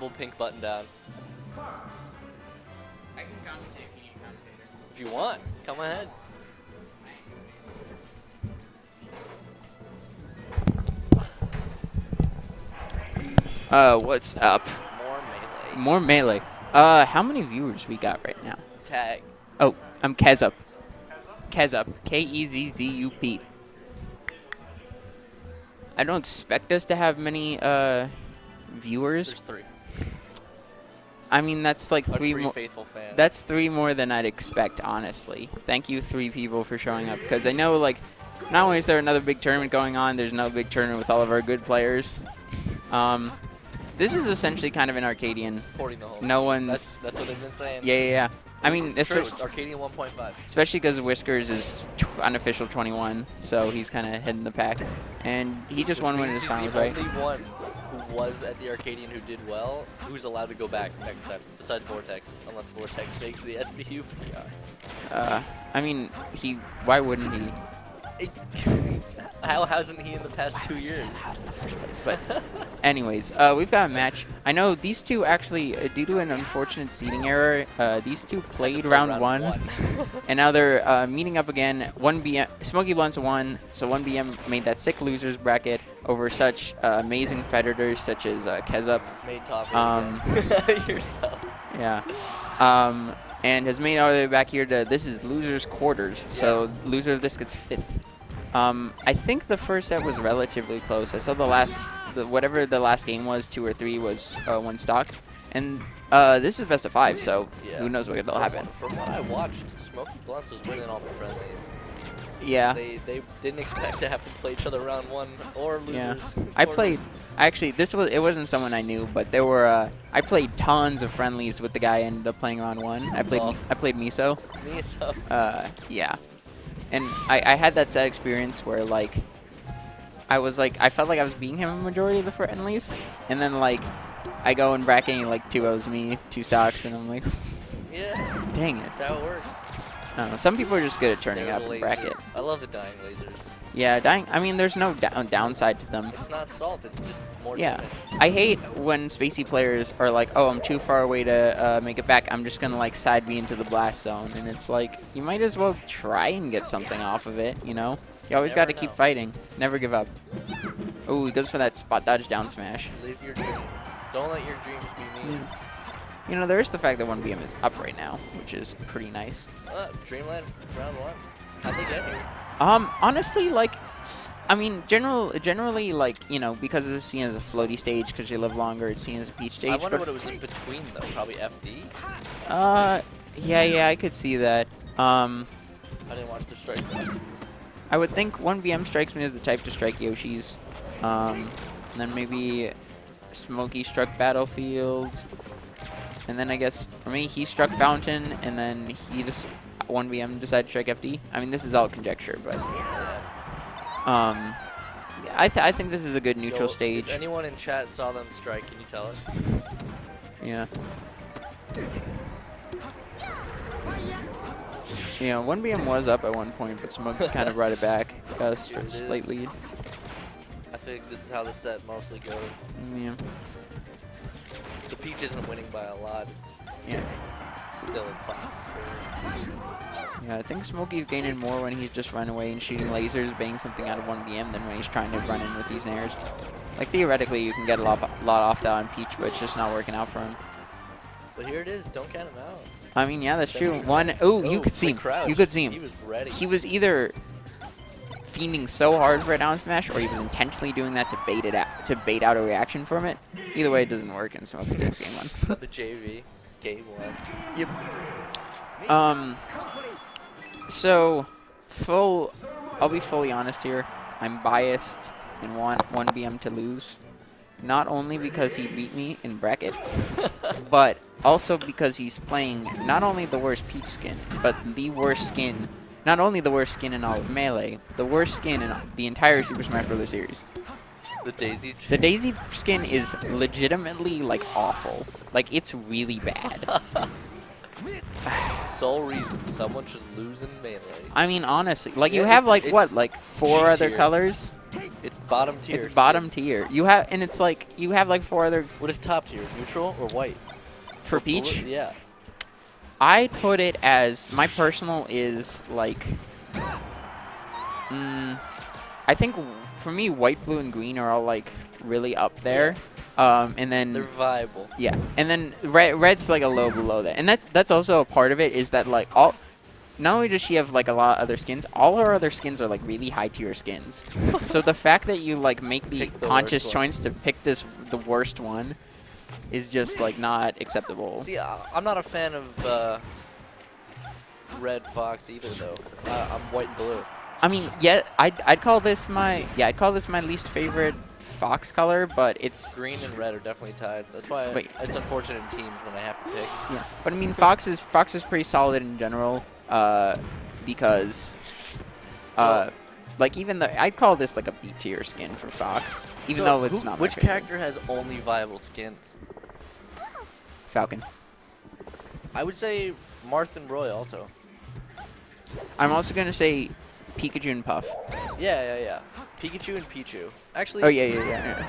unstoppable pink button down. I can commentate if you need commentators. If you want, come ahead. What's up? More melee. More melee. How many viewers we got right now? Tag. Oh, I'm Kezup. Kezup. K-E-Z-Z-U-P. I don't expect us to have many, viewers. There's 3. I mean, that's like Our 3 3 more. faithful fans. That's 3 more than I'd expect, honestly. Thank you, 3 people, for showing up. Because I know, like, not only is there another big tournament going on, there's another big tournament with all of our good players. This is essentially kind of an Arcadian. Supporting the whole No team. one's. That's what they've been saying. Yeah. I mean, It's true. It's Arcadian 1.5. especially because Whiskers is unofficial 21, so he's kind of heading the pack. And he just won one of his finals, right? He's the only one who was at the Arcadian who did well, who's allowed to go back next time, besides Vortex, unless Vortex makes the SBU PR. I mean, why wouldn't he? How hasn't he in the past 2 years? Out in the first place. But anyways, we've got a match. I know these two actually, due to an unfortunate seeding error, these two played round one. And now they're meeting up again. 1BM, Smokey Blunt's won, so 1BM made that sick losers bracket over such amazing competitors such as Kezup. Made top again. Yourself. Yeah. And has made all the way back here to, this is losers quarters, so loser of this gets 5th. I think the first set was relatively close. I saw whatever the last game was, 2 or 3 was 1 stock. And this is best of 5, so who knows what will happen. From what I watched, Smokey Blunts was winning all the friendlies. Yeah. They didn't expect to have to play each other round 1 or losers. Yeah. I played, actually, it wasn't someone I knew, but there were, I played tons of friendlies with the guy I ended up playing round 1. I played Miso. Miso. Yeah. And I had that sad experience where, like, I felt like I was beating him a majority of the friendlies, and then, like, I go in bracket and, like, 2-0s me, 2 stocks, and I'm like, yeah. Dang it. That's how it works. I don't know. Some people are just good at turning it up in bracket. I love the dying lasers. Yeah, dying. I mean, there's no downside to them. It's not salt. It's just more Yeah. damage. I hate when spacey players are like, oh, I'm too far away to make it back. I'm just going to, like, side B into the blast zone. And it's like, you might as well try and get something off of it, you know? You always got to keep fighting. Never give up. Oh, he goes for that spot dodge down smash. Live your dreams. Don't let your dreams be memes. You know, there is the fact that 1BM is up right now, which is pretty nice. Dreamland round 1. How'd they get here? Honestly, like, I mean, generally, like, you know, because this is seen as a floaty stage, because you live longer, it's seen as a peach stage. I wonder what it was in between, though. Probably FD? Yeah, I could see that. I didn't watch the strike classes. I would think 1BM strikes me as the type to strike Yoshis. And then maybe Smokey struck Battlefield. And then I guess, for me, he struck Fountain, and then he just 1BM decided to strike FD. I mean, this is all conjecture, but I think this is a good neutral stage. If anyone in chat saw them strike, can you tell us? Yeah. Yeah, 1BM was up at one point, but Smokey kind of brought it back. Got a slight lead. I think this is how the set mostly goes. Yeah. The Peach isn't winning by a lot. It's still in Fox's favor. Yeah, I think Smokey's gaining more when he's just running away and shooting lasers, banging something out of 1BM than when he's trying to run in with these nairs. Like, theoretically, you can get a lot off that on Peach, but it's just not working out for him. But here it is. Don't count him out. I mean, yeah, that's true. You could see him. You could see him. He was ready. He was either fiending so hard for a down smash, or he was intentionally doing that to bait out a reaction from it. Either way, it doesn't work, and Smokey takes game 1. The JV, game 1. Yep. So, I'll be fully honest here. I'm biased and want 1BM to lose. Not only because he beat me in bracket, but also because he's playing not only the worst Peach skin, but the worst skin. Not only the worst skin in all of Melee, but the worst skin in the entire Super Smash Bros. Series. The Daisy skin? The Daisy skin is legitimately, like, awful. Like, it's really bad. Sole reason someone should lose in Melee. I mean, honestly, like, Yeah, you have, like, it's what, like, 4 other G-tier. colors? It's bottom tier. It's bottom tier. You have, and it's like you have like 4 other What is top tier? Neutral or white? for Or blue? Peach. Yeah. I'd put it as my personal is like. I think for me, white, blue, and green are all like really up there. And then They're viable. yeah, and then red's like a low below that, and that's also a part of it is that like all. Not only does she have like a lot of other skins, all her other skins are like really high tier skins. So the fact that you like make the Pick the conscious worst one. choice to pick the worst one is just like not acceptable. See, I'm not a fan of red fox either, though. I'm white and blue. I mean, yeah, I'd call this my least favorite fox color, but it's Green and red are definitely tied. That's why Wait. it's unfortunate in teams when I have to pick. yeah. But I mean, fox is pretty solid in general, because like even I'd call this like a B tier skin for fox, even So though it's not my Which favorite. character has only viable skins? Falcon. I would say Marth and Roy also. I'm also gonna say Pikachu and Puff. Yeah. Pikachu and Pichu. Actually, Oh yeah.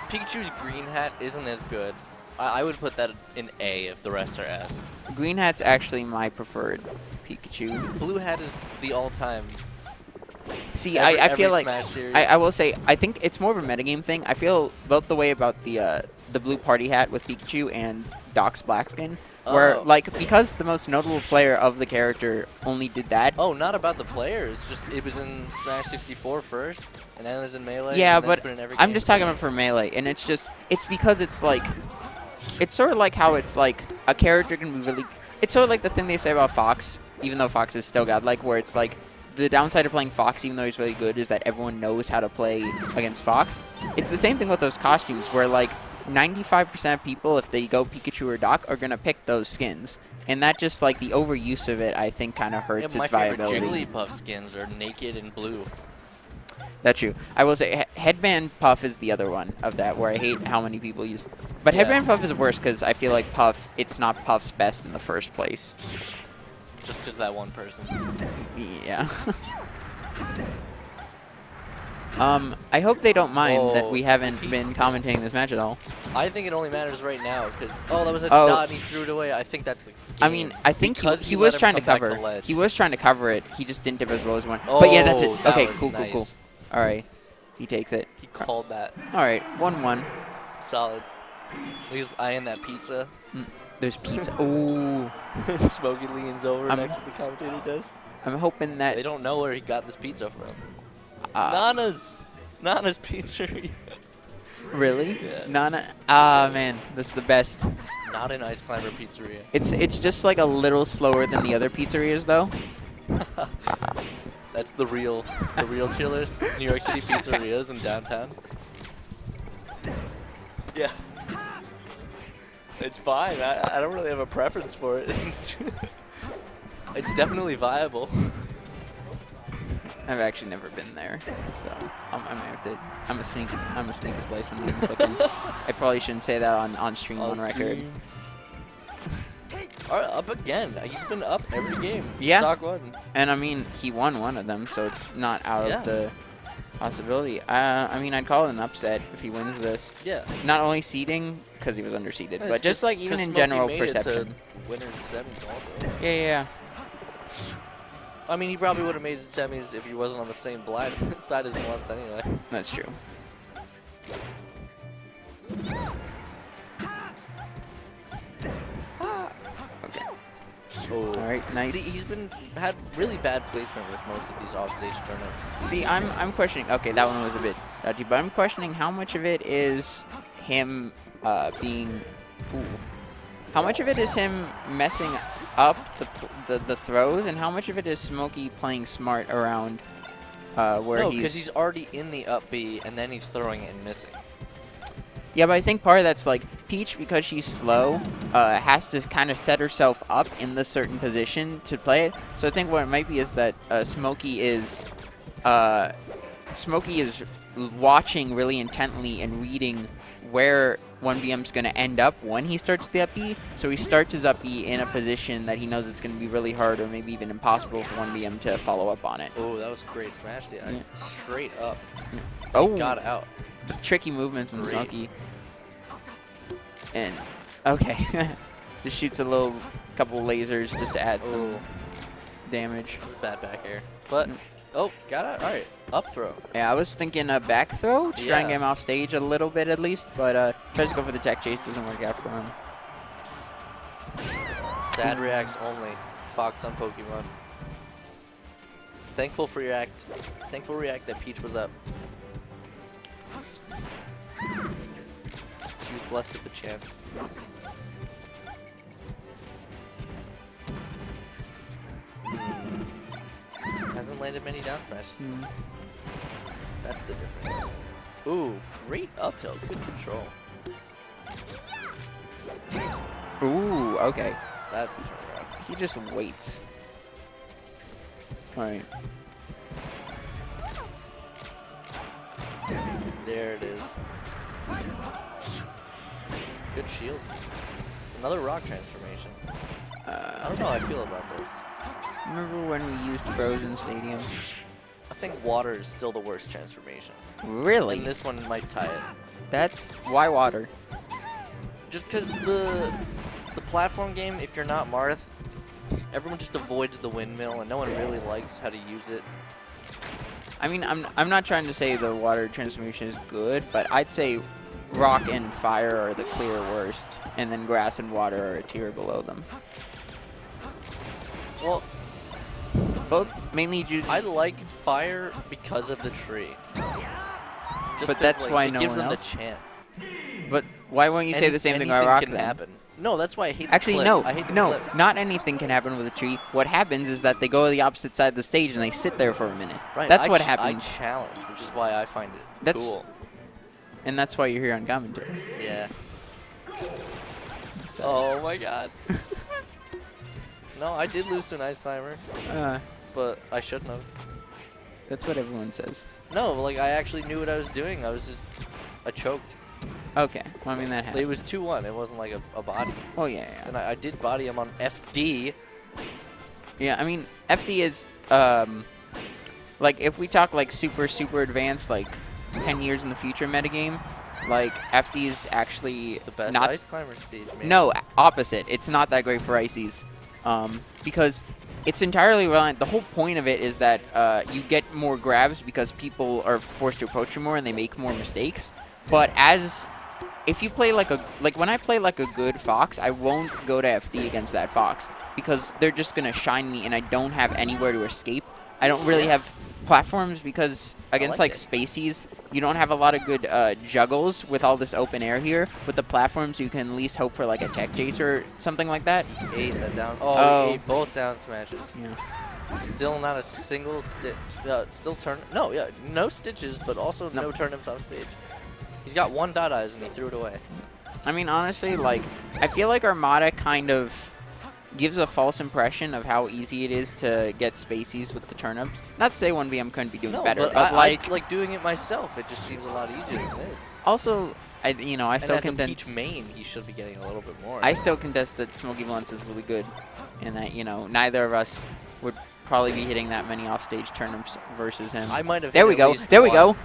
Pikachu's green hat isn't as good. I would put that in A if the rest are S. Green hat's actually my preferred Pikachu. Blue hat is the all-time. See, Every I feel like Smash series. I will say I think it's more of a metagame thing. I feel both the way about the blue party hat with Pikachu and Doc's black skin, where Oh. like because the most notable player of the character only did that. Oh, not about the player. It's just it was in Smash 64 first, and then it was in Melee. Yeah, and then it's but been in every I'm game. just talking about for Melee, and it's because it's like, it's sort of like how it's like a character can be really, it's sort of like the thing they say about Fox, even though Fox is still godlike, where it's like, the downside of playing Fox, even though he's really good, is that everyone knows how to play against Fox. It's the same thing with those costumes, where like 95% of people, if they go Pikachu or Doc, are going to pick those skins. And that just, like, the overuse of it, I think, kind of hurts My its favorite viability. Jigglypuff skins are naked and blue. That's true. I will say Headband Puff is the other one of that, where I hate how many people use. But Yeah. Headband Puff is worse because I feel like Puff, it's not Puff's best in the first place. Just because that one person. Yeah. I hope they don't mind that Whoa. we haven't been commentating this match at all. I think it only matters right now because that was a Oh. dot and he threw it away. I think that's the game. I mean, I think Because he let was him trying to come back cover. ledge. He was trying to cover it. He just didn't dip as low as one. But yeah, that's it. that Okay, was cool. nice. All right, he takes it. He called that. All right, 1-1. Solid. He's eyeing that pizza. There's pizza. Ooh, Smokey leans over I'm- next to the commentator desk. I'm hoping that. They don't know where he got this pizza from. Uh, Nana's Pizzeria. Really? Yeah. Nana. Ah, man, this is the best. Not an Ice Climber Pizzeria. It's just like a little slower than the other pizzerias, though. That's the real tier list. New York City pizzerias in downtown. Yeah. It's fine. I don't really have a preference for it. It's definitely viable. I've actually never been there, so I might have to. I'm a sneak a slice on these. I probably shouldn't say that on stream on record. stream. All right, up again. He's been up every game. Yeah. Stock one. And I mean, he won one of them, so it's not out Yeah. of the possibility. I mean, I'd call it an upset if he wins this. Yeah. Not only seeding, because he was underseeded, Yeah, but it's just 'cause- like even 'cause in Smokey general made it to perception. Winners semis also. Yeah. I mean, he probably would have made it semis if he wasn't on the same blind side as once anyway. That's true. Okay. Oh. All right. Nice. See, he's had really bad placement with most of these offstage tournaments. See, I'm questioning. Okay, that one was a bit dodgy, but I'm questioning how much of it is him being. Ooh. How much of it is him messing up the throws, and how much of it is Smokey playing smart around where No, he's. because he's already in the up B, and then he's throwing it and missing. Yeah, but I think part of that's like Peach, because she's slow, has to kind of set herself up in the certain position to play it. So I think what it might be is that Smokey is watching really intently and reading where 1BM's going to end up when he starts the up B. So he starts his up B in a position that he knows it's going to be really hard or maybe even impossible for 1BM to follow up on it. Oh, that was great smash. Yeah. Straight up. Oh, Got out. tricky movement from Great. Smokey. And, okay. Just shoots a little couple lasers just to add some damage. It's bad back air. But, oh, got out. All right. Up throw. Yeah, I was thinking a back throw to try and get him off stage a little bit at least, but tries to go for the tech chase, doesn't work out for him. Sad reacts only. Fox on Pokemon. Thankful for your act. Thankful react that Peach was up. She was blessed with the chance. Hasn't landed many down smashes. That's the difference. Ooh, great up tilt. Good control. Ooh, okay. That's a turnaround. He just waits. Alright. There it is. Good shield. Another rock transformation. I don't know how I feel about this. Remember when we used Frozen Stadium? I think water is still the worst transformation. Really? And this one might tie it. That's why water. Just because the platform game, if you're not Marth, everyone just avoids the windmill, and no one really likes how to use it. I mean, I'm not trying to say the water transformation is good, but I'd say rock and fire are the clear worst, and then grass and water are a tier below them. Well, Both mainly due to... I like fire because of the tree. Just But that's like, why it no gives one them else? the chance. But why won't you say the same thing about rock can then? happen. No, that's why I hate the Actually, clip. no, I hate the no, clip. not anything can happen with a tree. What happens is that they go to the opposite side of the stage and they sit there for a minute. Right, That's what I happens. challenge, which is why I find it That's- cool. And that's why you're here on commentary. Yeah. So, Oh my god. No, I did lose to an ice climber, but I shouldn't have. that's what everyone says. No, like I actually knew what I was doing. I choked. Okay, well, I mean, that It happens. was 2-1. It wasn't like a body. Oh, yeah. And I did body him on FD. Yeah, I mean, FD is, like, if we talk, like, super, super advanced, like, 10 years in the future metagame, like, FD is actually The best not... ice climber stage, maybe. No, opposite. It's not that great for ices. Because it's entirely reliant. The whole point of it is that you get more grabs because people are forced to approach you more and they make more mistakes. But if you play like when I play like a good fox, I won't go to FD against that fox because they're just gonna shine me and I don't have anywhere to escape. I don't really have platforms because against like like it. spacies, you don't have a lot of good juggles with all this open air here. With the platforms, you can at least hope for like a tech chase or something like that. Ate that down. Oh. He ate both down smashes. Yeah. Still not a single stitch. Still turn. No, yeah, no stitches, but also no turnips off stage. He's got one dot eyes and he threw it away. I mean, honestly, like, I feel like Armada kind of gives a false impression of how easy it is to get spacies with the turnips. Not to say 1BM couldn't be doing No, better, but but I like, like doing it myself. It just seems a lot easier than this. also, I And still as a Peach contest. main, he should be getting a little bit more. I still contest that Smokey Valence is really good, and that neither of us would probably be hitting that many offstage turnips versus him. I might have. There hit we at go. least There we one. go.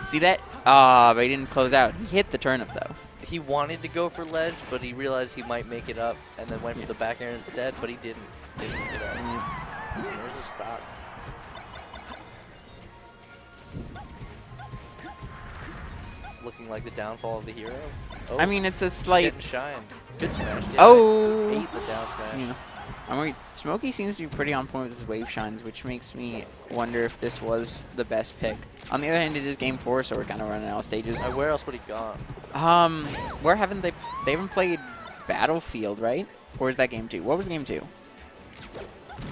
See that? Ah, but he didn't close out. He hit the turnip though. He wanted to go for ledge, but he realized he might make it up, and then went for the back air instead. But he didn't. Didn't make it up. There's a stock. It's looking like the downfall of the hero. Oh, I mean, it's a he's slight. getting shined. Good smash. Yeah. Oh. Ate the down smash. Yeah. I mean, Smokey seems to be pretty on point with his wave shines, which makes me wonder if this was the best pick. On the other hand, it is game 4, so we're kind of running out of stages. Where else would he gone? Where haven't they haven't played Battlefield, right? Or is that game 2? What was game 2?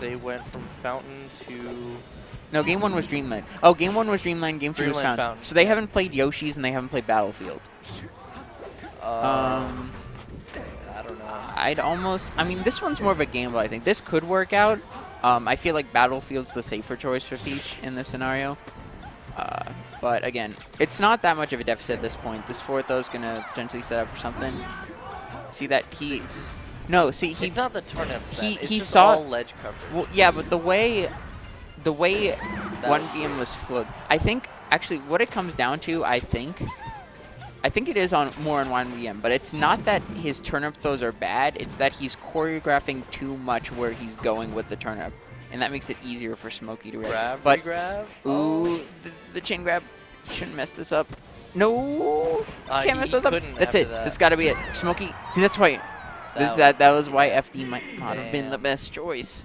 They went from Fountain to. No, game 1 was Dreamland. Oh, game 1 was Dreamland, game 2 was Dreamland Fountain. Fountain. So they haven't played Yoshi's and they haven't played Battlefield. I don't know. I mean, this one's more of a gamble, I think. This could work out. I feel like Battlefield's the safer choice for Peach in this scenario. But again, it's not that much of a deficit at this point. This forward throw is going to potentially set up for something. See that he just... No, see, It's not the turnips then. It's he just saw all ledge coverage. Well, yeah, but the way That 1BM was flipped, I think, actually, what it comes down to, I think it is more on 1BM, but it's not that his turnip throws are bad, it's that he's choreographing too much where he's going with the turnip, and that makes it easier for Smokey to react. But, grab. ooh, the chain grab, you shouldn't mess this up. No, can't mess this up. That's it. That's got to be it. Smokey, see, that's why. That was why FD might not have been the best choice.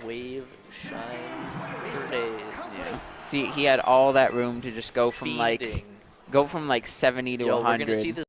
Wave shines for days. Yeah. See, he had all that room to just go from like 70 to Yo, 100. we're gonna see this